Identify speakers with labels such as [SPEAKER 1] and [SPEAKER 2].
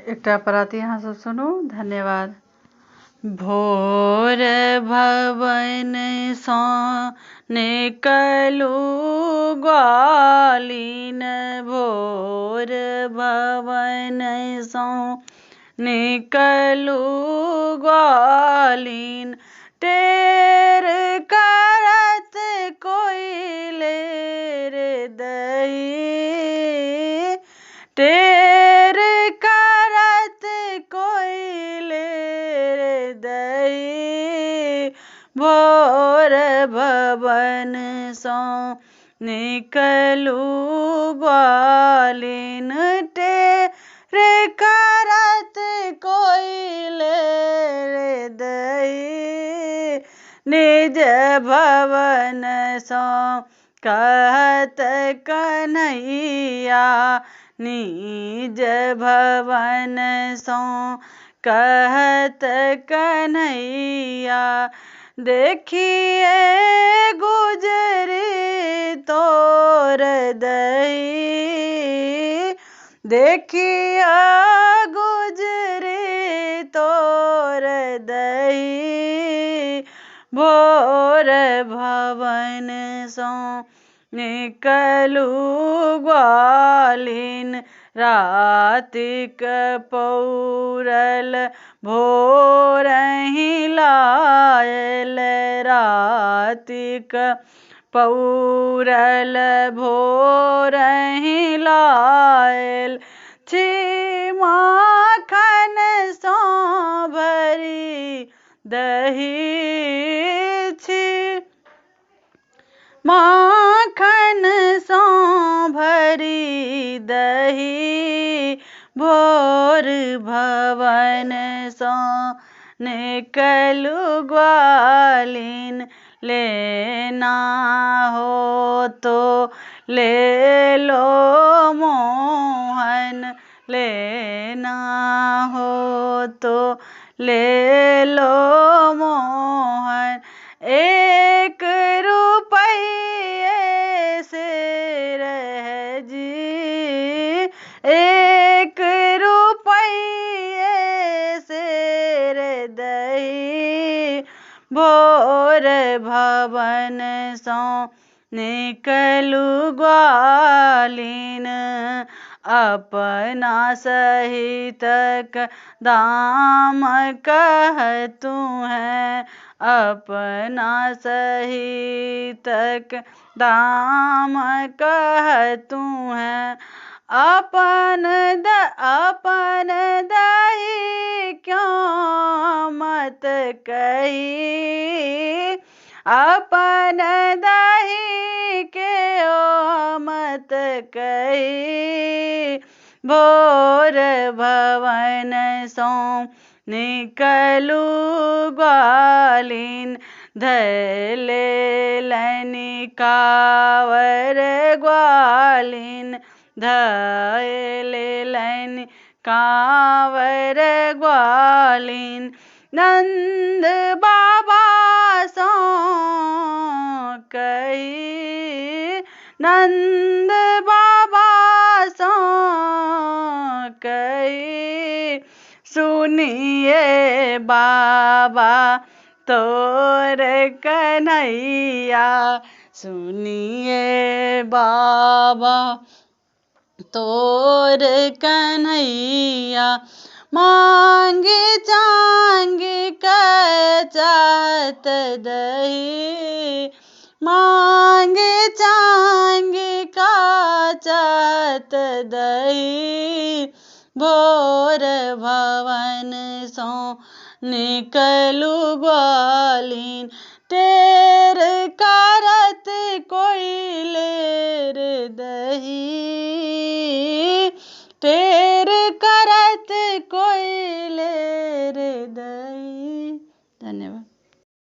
[SPEAKER 1] एकटा पराती यहाँ सब सुनू। धन्यवाद। भोर भवन सो निकलू ग्वालिन, भोर भवन सो निकलू ग्वालिन, टेर करत कोयलेर दही, टेर करत कोयलेर दही, भोर भवन सो निकलू ग्वालिन, टेर करत कोयलेर दही, निज भवन सो कहत कन्हैया, निज भवन सो कहत कन्हैया, देखिए गुजरी तोर दही, देखिए गुजरी तोर दही, भोर भवन सो निकलू ग्वालिन, रातिक पौरल भोरहि लायल, रातिक पौरल भोरहि लायल, छी माखन सो भरी दही, छी माखन सो भरी दही, भोर भवन सो निकलू ग्वालिन, लेना हो तो ले लो मोहन, लेना हो तो ले लो मोहन, एक रुपये से रह जी, एक रुपये से रह दही, भोर भवन सो निकलू ग्वालिन, अपना सहितक दाम कहतू है, अपना सहितक दाम कहतू है, अपन दही क्यों मत कही, अपन दही क्यों मत कही, भोर भवन सो निकलू ग्वालिन, धैले लनिकावर ग्वालिन, धैले लनिकावर ग्वालिन, नंद बाबा सो कही, नंद बाबा सो कही, सुनिए बाबा तोर कन्हैया, सुनिए बाबा तोर कन्हैया, मांगे चांगे कचात दही, मांगे चांगे काचत दही, भोर भवन सो निकलू ग्वालिन, टेर करत कोयलेर दही।